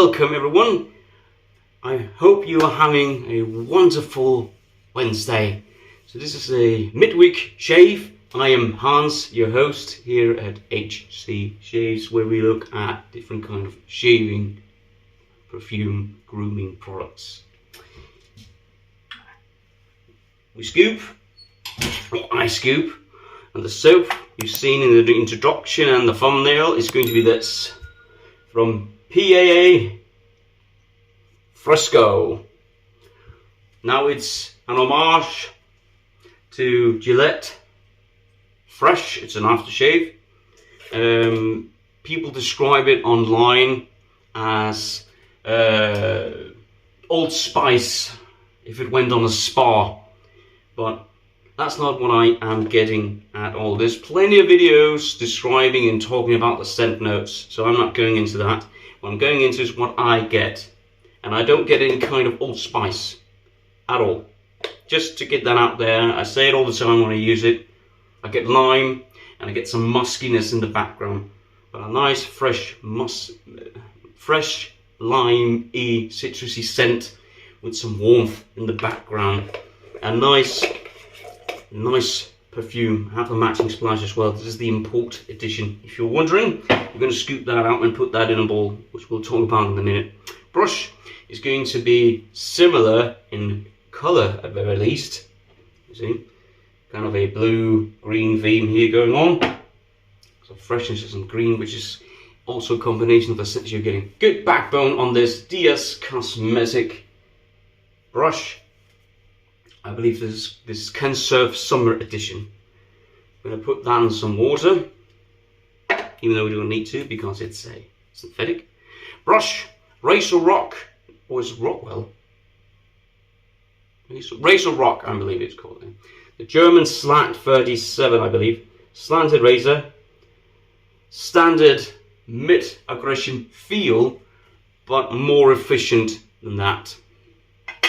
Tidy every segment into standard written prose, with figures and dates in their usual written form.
welcome everyone. I hope you are having a wonderful Wednesday. So this is a midweek shave. I am Hans, your host here at HC Shaves, where we look at different kind of shaving, perfume, grooming products. We scoop, or I scoop, and the soap you've seen in the introduction and the thumbnail is going to be this from PAA Fresco. Now it's an homage to Gillette Fresh. It's an aftershave. People describe it online as Old Spice if it went on a spa, but that's not what I am getting at all. There's plenty of videos describing and talking about the scent notes, so I'm not going into that. What I'm going into is what I get, and I don't get any kind of Old Spice at all. Just to get that out there, I say it all the time when I use it. I get lime and I get some muskiness in the background, but a nice fresh lime-y citrusy scent with some warmth in the background. A nice perfume. I have a matching splash as well. This is the import edition. If you're wondering, I'm going to scoop that out and put that in a bowl, which we'll talk about in a minute. Brush is going to be similar in colour at very least. You see, kind of a blue-green theme here going on. So freshness and some green, which is also a combination of the scents you're getting. Good backbone on this dscosmetic brush. I believe this is kensurf summer edition. I'm going to put that in some water, even though we don't need to because it's a synthetic brush. Razorock, or is it Rockwell? Razorock, I believe it's called. The German Slant 37, I believe. Slanted razor, standard mid-aggression feel, but more efficient than that.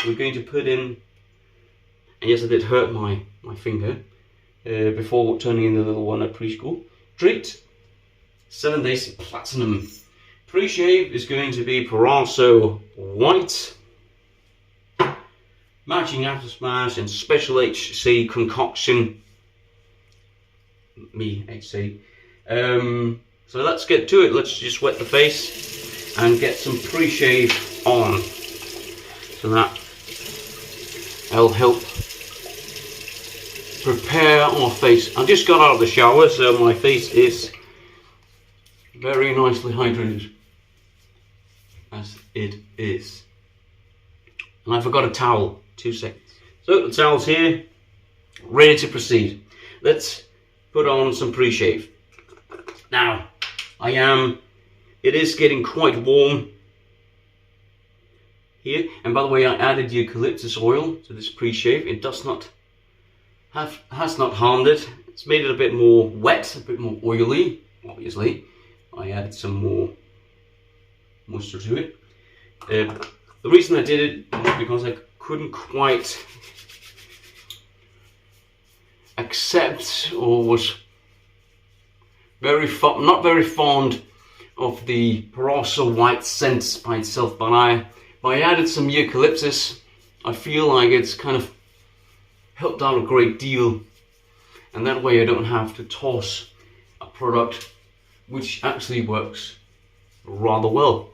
We're going to put in, and yes, I did hurt my finger before turning in the little one at preschool. Treet, 7 days platinum. Preshave is going to be proraso white. Matching after smash and special HC concoction. Me, HC. So let's get to it. Let's just wet the face and get some pre-shave on. So that'll help prepare our face. I just got out of the shower, so my face is very nicely hydrated, as it is. And I forgot a towel. 2 seconds. So the towel's here, ready to proceed. Let's put on some pre-shave. Now, it is getting quite warm here, and by the way, I added eucalyptus oil to this pre-shave. It has not harmed it. It's made it a bit more wet, a bit more oily. Obviously, I added some more moisture to it. The reason I did it was because I couldn't quite accept, or was not very fond of the proraso white scent by itself, but I added some eucalyptus. I feel like it's kind of helped out a great deal, and that way I don't have to toss a product which actually works rather well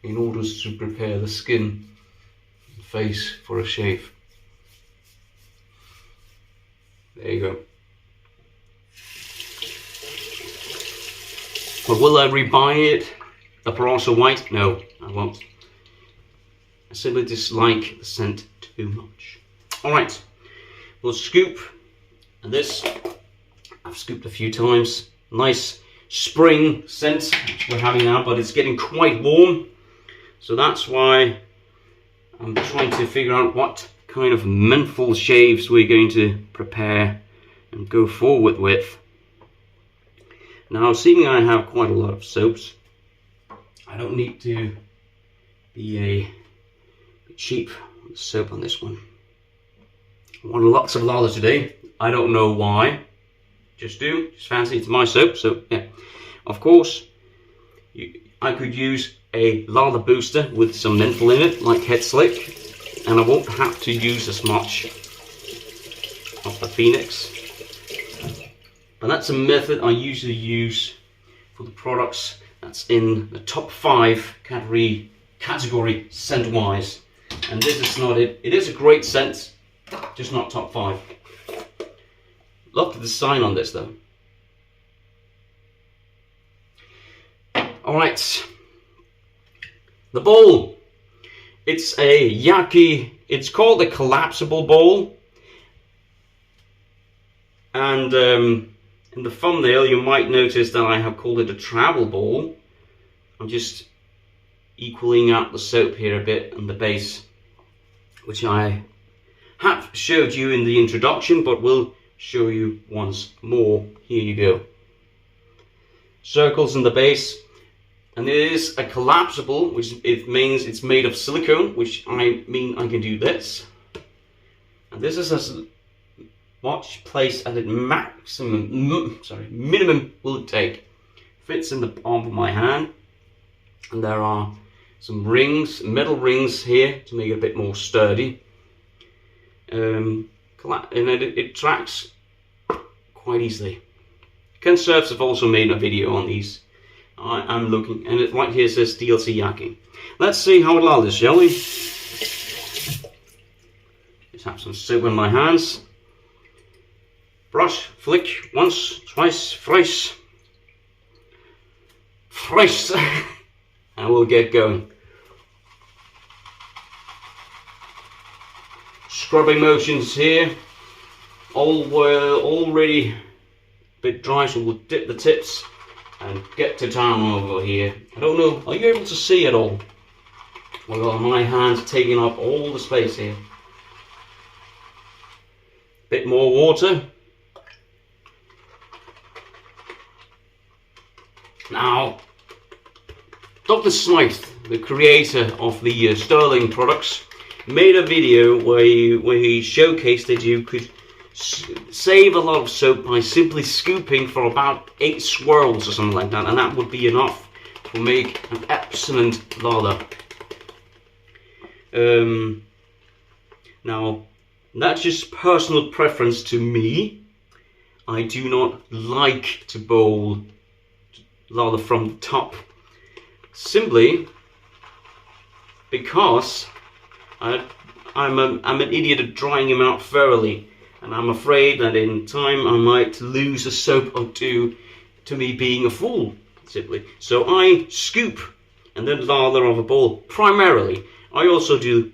in order to prepare the skin and face for a shave. There you go. But will I rebuy it, the proraso white? No, I won't. I simply dislike the scent too much. Alright, we'll scoop, and this I've scooped a few times. Nice spring scent we're having now, but it's getting quite warm, so that's why I'm trying to figure out what kind of menthol shaves we're going to prepare and go forward with. Now, seeing I have quite a lot of soaps, I don't need to be cheap on the soap on this one. I want lots of lather today. I don't know why. Just fancy. It's my soap, so yeah. Of course, I could use a lather booster with some menthol in it, like Head Slick, and I won't have to use as much of the Phoenix. And that's a method I usually use for the products that's in the top 5 category scent wise. And this is not it. It is a great scent, just not top 5. Love the design on this though. Alright, the bowl. It's a Yaqi, it's called a collapsible bowl. And in the thumbnail you might notice that I have called it a travel bowl. I'm just equaling out the soap here a bit and the base, which I have showed you in the introduction, but will show you once more. Here you go. Circles in the base, and it is a collapsible, which it means it's made of silicone, which I mean I can do this. And this is as much place as it minimum will take. Fits in the palm of my hand, and there are some rings, metal rings here to make it a bit more sturdy. And it tracks quite easily. Kensurfs have also made a video on these. I'm looking, and it right here says DLC Yaqi. Let's see how it lathers, shall we? Just have some soap in my hands. Brush, flick, once, twice, thrice. Thrice! And we'll get going. Scrubbing motions here. Already a bit dry, so we'll dip the tips and get to town over here. I don't know, are you able to see at all? Well, my hand's taking up all the space here. Bit more water. Now, Dr. Smythe, the creator of the Sterling products, made a video where he showcased that you could save a lot of soap by simply scooping for about 8 swirls or something like that, and that would be enough to make an excellent lather. Now, that's just personal preference to me. I do not like to bowl lather from the top, simply because I'm an idiot at drying him out thoroughly, and I'm afraid that in time I might lose a soap or two to me being a fool, simply. So I scoop and then lather off a bowl primarily. I also do,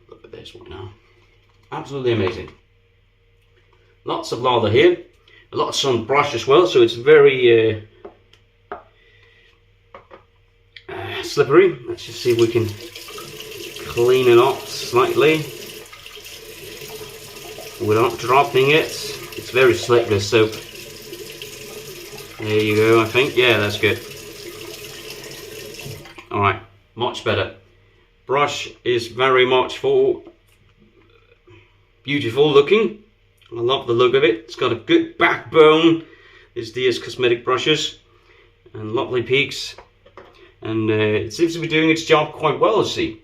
look at this one now, absolutely amazing. Lots of lather here, lots on brush as well, so it's very slippery. Let's just see if we can clean it up slightly without dropping it. It's very slick, this soap. There you go, I think. Yeah, that's good. Alright, much better. Brush is very much for beautiful looking. I love the look of it. It's got a good backbone, these dscosmetic brushes, and lovely peaks. And it seems to be doing its job quite well, I see.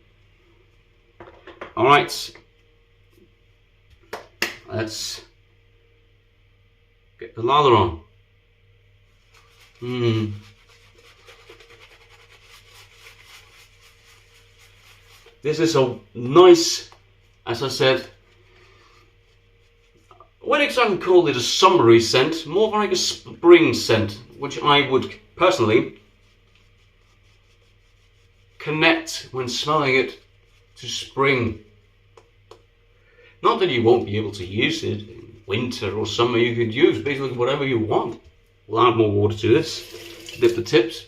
Alright, let's get the lather on. This is a nice, as I said, I wouldn't exactly call it a summery scent, more like a spring scent, which I would personally connect when smelling it to spring. Not that you won't be able to use it in winter or summer. You could use basically whatever you want. We'll add more water to this. Dip the tips.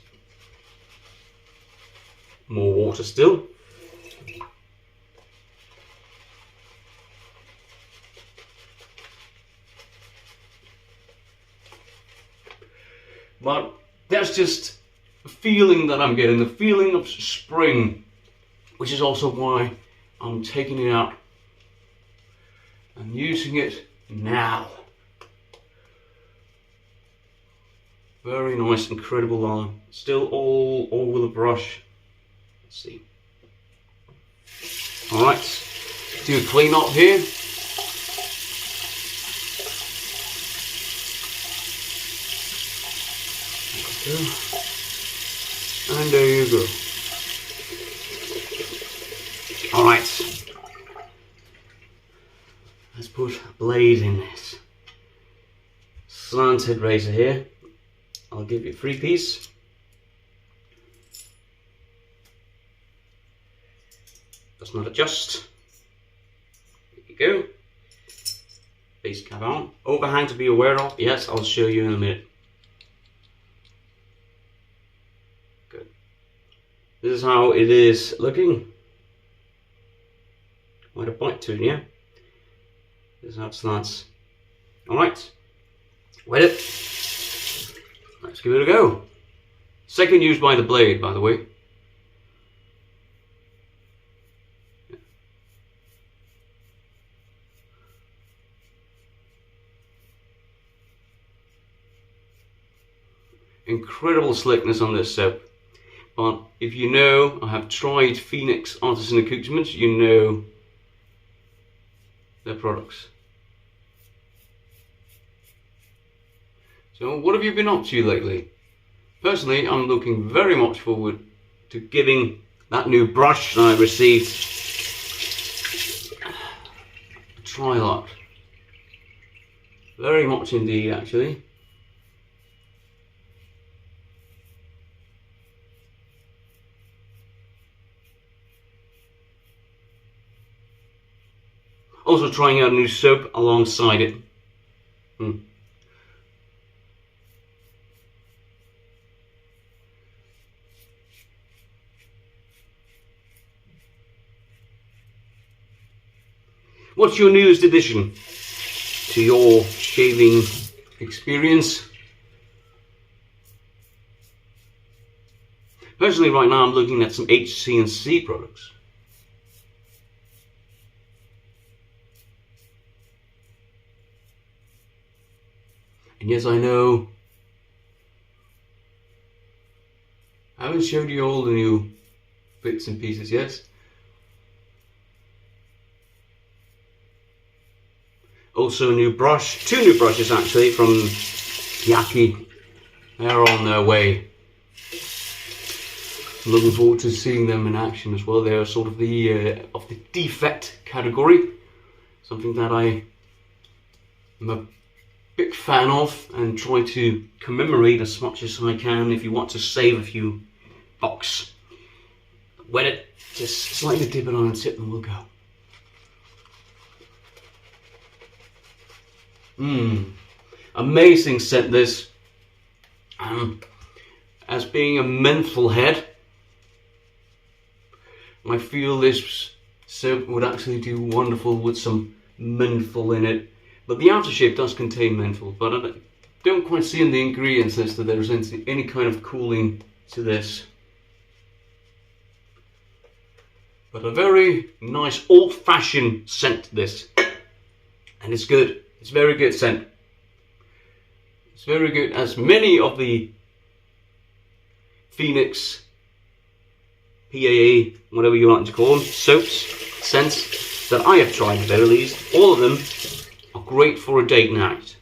More water still. But that's just a feeling that I'm getting, the feeling of spring, which is also why I'm taking it out and using it now. Very nice, incredible line. Still all over the brush. Let's see. Alright, do a clean up here. There we go. And there you go. Alright. Let's put a blade in this. Slanted razor here. I'll give you a 3-piece. Does not adjust. There you go. Base cap on. Overhang to be aware of. Yes, I'll show you in a minute. Good. This is how it is looking. Quite a bite to it, yeah? This is how it slants. Alright. Wet it. Let's give it a go. Second use by the blade, by the way. Incredible slickness on this soap. But if you know, I have tried Phoenix Artisan Accoutrements, you know their products. So what have you been up to lately? Personally, I'm looking very much forward to giving that new brush that I received a try out. Very much indeed, actually. Also trying out a new soap alongside it. What's your newest addition to your shaving experience? Personally, right now I'm looking at some HC&C products. And yes, I know I haven't showed you all the new bits and pieces yet. Also a new brush, 2 new brushes actually from Yaqi. They're on their way. I'm looking forward to seeing them in action as well. They're sort of the defect category, something that I am a big fan of and try to commemorate as much as I can. If you want to save a few bucks, wet it, just slightly dip it on and tip and we'll go. Amazing scent this. As being a menthol head, I feel this soap would actually do wonderful with some menthol in it. But the aftershave does contain menthol, but I don't quite see in the ingredients list that there's any kind of cooling to this. But a very nice old-fashioned scent this. And it's good. It's very good scent. It's very good, as many of the Phoenix, PAA, whatever you like to call them, soaps, scents that I have tried at the very least. All of them are great for a date night.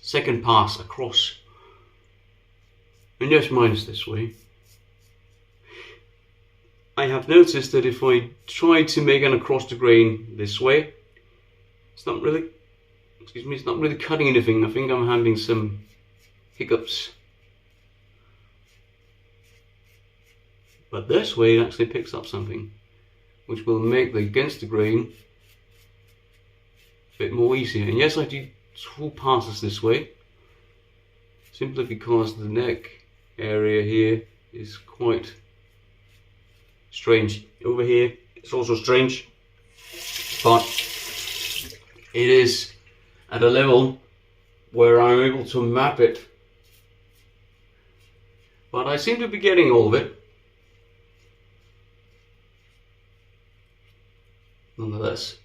Second pass across. And yes, mine is this way. I have noticed that if I try to make an across the grain this way, it's not really, it's not really cutting anything. I think I'm having some hiccups. But this way it actually picks up something, which will make the against the grain a bit more easier. And yes, I do 2 passes this way, simply because the neck area here is quite strange. Over here it's also strange, but it is at a level where I'm able to map it. But I seem to be getting all of it. Nonetheless.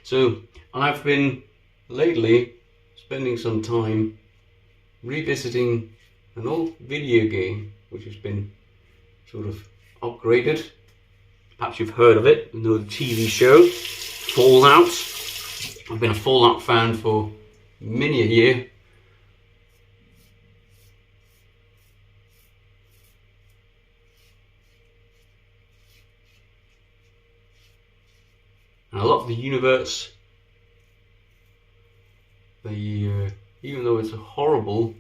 So I've been lately spending some time revisiting an old video game which has been sort of upgraded. Perhaps you've heard of it, the TV show Fallout. I've been a Fallout fan for many a year. And I love the universe. Even though it's a horrible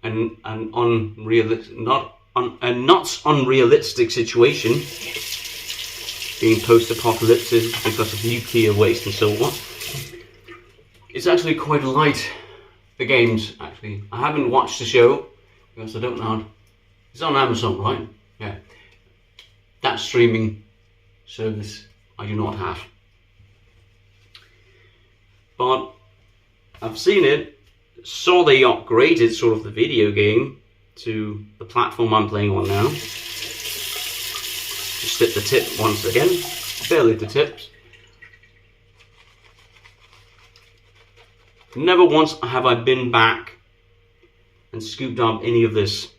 and unrealistic, not unrealistic situation, being post-apocalyptic because of nuclear waste and so on. It's actually quite light. The games, actually. I haven't watched the show because I don't know. It's on Amazon, right? Yeah. That streaming service I do not have. But I've seen it, saw they upgraded sort of the video game to the platform I'm playing on now. Just hit the tip once again, barely the tips. Never once have I been back and scooped up any of this.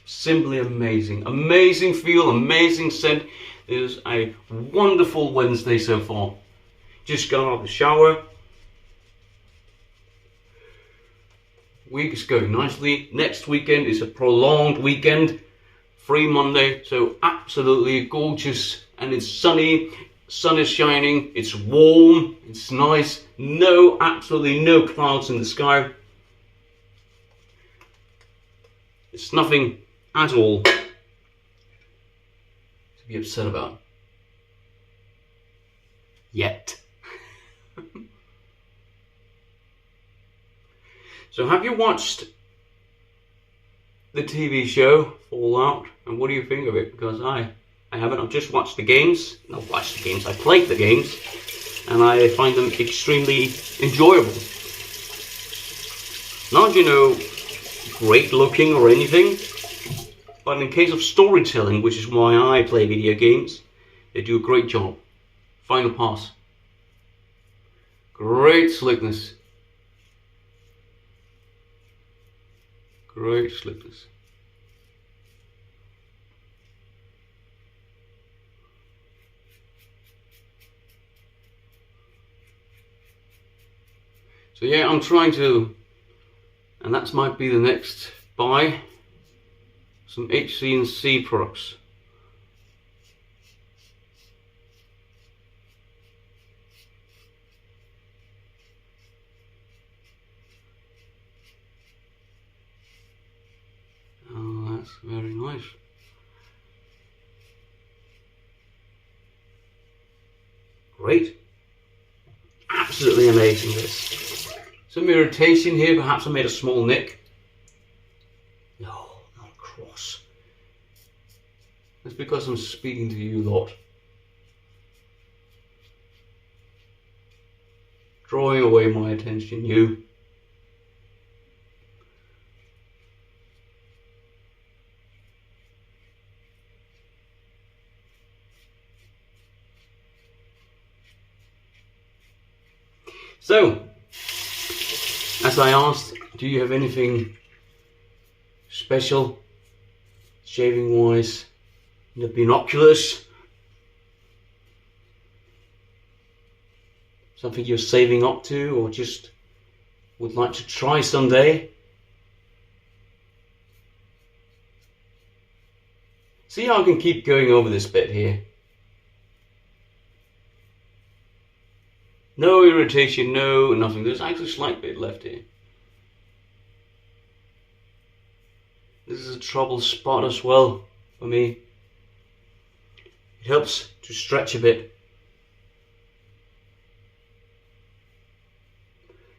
Simply amazing. Amazing feel, amazing scent. It is a wonderful Wednesday so far. Just got out of the shower. Week is going nicely. Next weekend is a prolonged weekend. Free Monday, so absolutely gorgeous. And it's sunny. Sun is shining. It's warm. It's nice. Absolutely no clouds in the sky. It's nothing at all to be upset about. Yet. So have you watched the TV show Fallout, and what do you think of it? Because I haven't. I've just watched the games. Not watched the games, I played the games, and I find them extremely enjoyable. Not, great looking or anything, but in case of storytelling, which is why I play video games, they do a great job. Final pass. Great slickness. Great slickness. So yeah, I'm trying to, and that might be the next buy, some HC&C products. Oh, that's very nice. Great. Absolutely amazing this. Some irritation here, perhaps I made a small nick. No, not a cross. That's because I'm speaking to you lot. Drawing away my attention, you. So, as I asked, do you have anything special, shaving wise, the binoculars? Something you're saving up to or just would like to try someday? See how I can keep going over this bit here. No irritation, no nothing. There's actually a slight bit left here. This is a trouble spot as well for me. It helps to stretch a bit.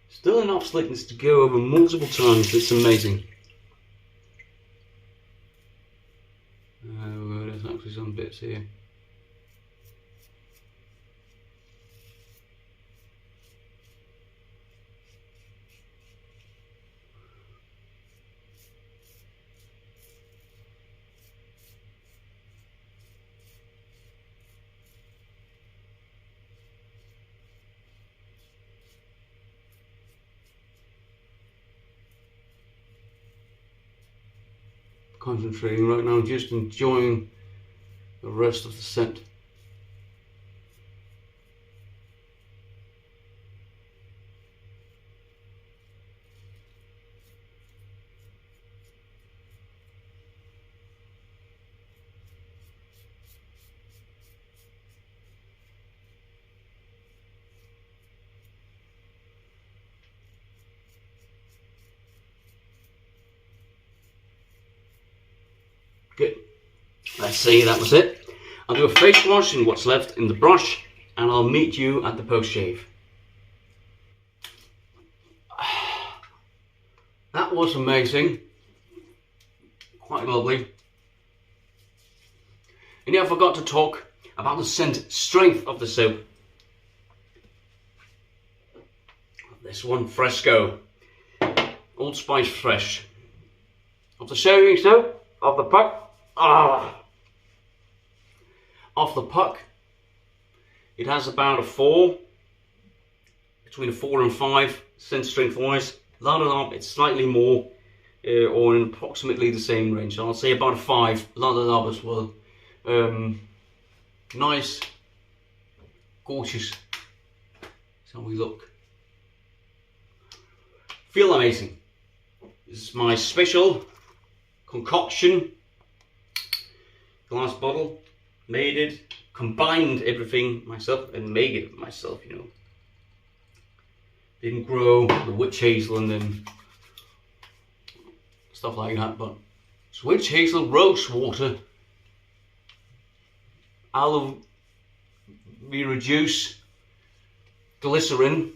Still enough slickness to go over multiple times. It's amazing. There's actually some bits here. concentrating right now, just enjoying the rest of the scent. Good. Let's see, that was it. I'll do a face wash and what's left in the brush, and I'll meet you at the post shave. That was amazing. Quite lovely. And yeah, I forgot to talk about the scent strength of the soap. This one, Fresco. Old Spice Fresh. Of the shaving soap, of the puck. Of the puck, it has about a 4, between a 4 and 5 scent strength wise. Lathered up, it's slightly more, or in approximately the same range. So I'll say about a 5, lathered up as well. Nice, gorgeous. That's how we look. Feel amazing. This is my special concoction. Glass bottle, made it, combined everything myself and made it myself, you know. Didn't grow the witch hazel and then stuff like that, but it's witch hazel, rose water, aloe vera juice, glycerin,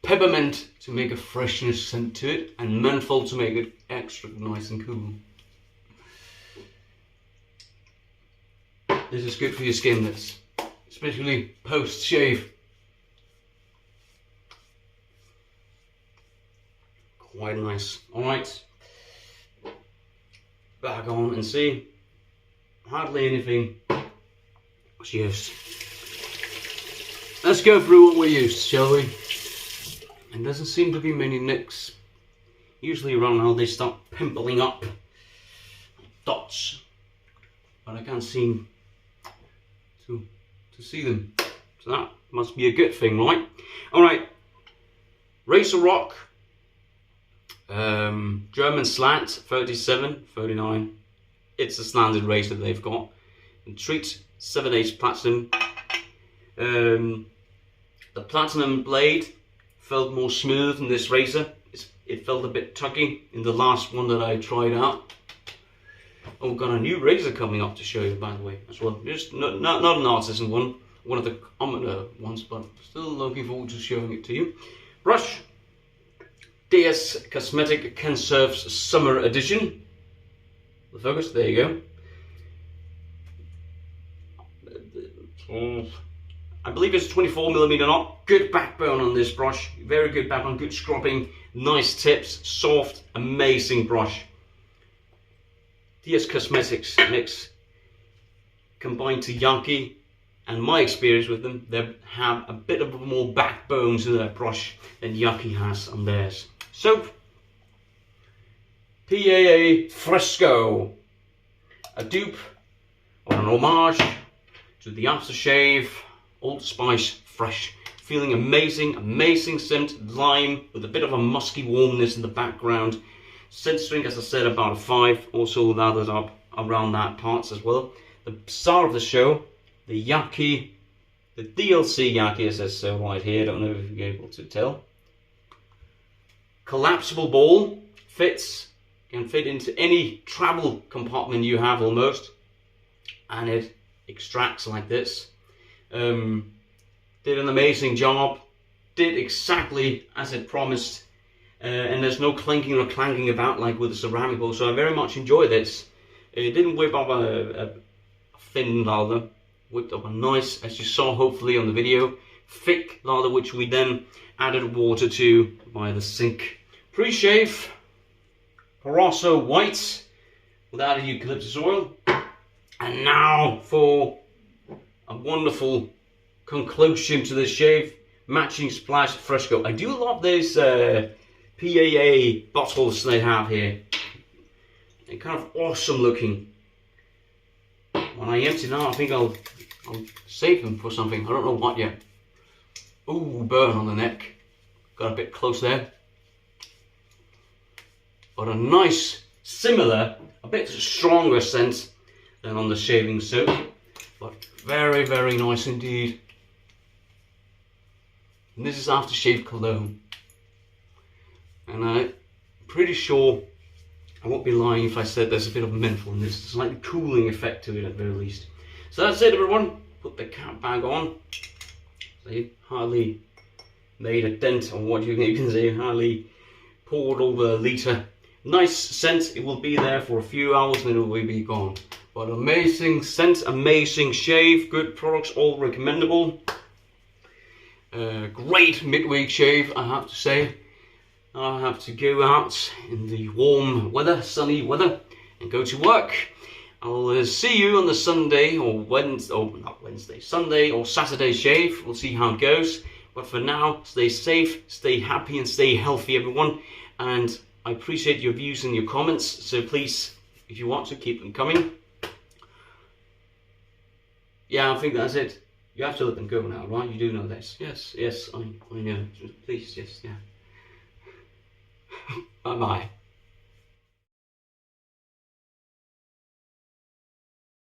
peppermint to make a freshness scent to it, and menthol to make it extra nice and cool. This is good for your skin, this, especially post shave. Quite nice. Alright, back on and see. Hardly anything was used. Let's go through what we used, shall we? And doesn't seem to be many nicks. Usually around now they start pimpling up, dots, but I can't seem to see them, so that must be a good thing, right? Alright, Razorock, German slant, 37, 39, it's a slanted razor they've got, and treet 7/8 platinum. The platinum blade felt more smooth in this razor. It felt a bit tuggy in the last one that I tried out. Oh, we've got a new razor coming up to show you, by the way, as well. Just not an artisan one of the commoner ones, but still looking forward to showing it to you. Brush, dscosmetic Kensurf's Summer Edition. The focus, there you go. I believe it's 24mm knot. Good backbone on this brush. Very good backbone, good scrubbing, nice tips, soft, amazing brush. dscosmetics mix combined to Yaqi, and my experience with them, they have a bit of more backbone to their brush than Yaqi has on theirs. Soap, PAA Fresco, a dupe or an homage to the aftershave Old Spice Fresh. Feeling amazing, amazing scent, lime with a bit of a musky warmness in the background. Scent strength, as I said, about a 5, also lathered up around that parts as well. The star of the show, the Yaqi, the DLC Yaqi, as it says right here, I don't know if you're able to tell. Collapsible ball, can fit into any travel compartment you have almost, and it extracts like this. Did an amazing job, did exactly as it promised. And there's no clinking or clanking about like with the ceramic bowl, so I very much enjoy this. It didn't whip up a thin lather, whipped up a nice, as you saw hopefully on the video, thick lather, which we then added water to via the sink. Preshave, proraso white without a eucalyptus oil. And now for a wonderful conclusion to this shave, matching splash Fresco. I do love this PAA bottles they have here. and kind of awesome looking. When I empty now, I think I'll save them for something. I don't know what yet. Ooh, burn on the neck. Got a bit close there. But a nice, similar, a bit stronger scent than on the shaving soap. But very, very nice indeed. And this is aftershave cologne. And I'm pretty sure I won't be lying if I said there's a bit of menthol in this. There's like a cooling effect to it at the very least. So that's it, everyone. Put the cap bag on. See, hardly made a dent on what you can see. Hardly poured over a litre. Nice scent. It will be there for a few hours and then it will be gone. But amazing scent, amazing shave. Good products, all recommendable. Great midweek shave, I have to say. I have to go out in the warm weather, sunny weather, and go to work. I'll see you on the Sunday or Wednesday, or not Wednesday, Sunday or Saturday shave. We'll see how it goes. But for now, stay safe, stay happy, and stay healthy, everyone. And I appreciate your views and your comments. So please, if you want to, keep them coming. Yeah, I think that's it. You have to let them go now, right? You do know this. Yes, I know. Please, yes, yeah. Bye-bye.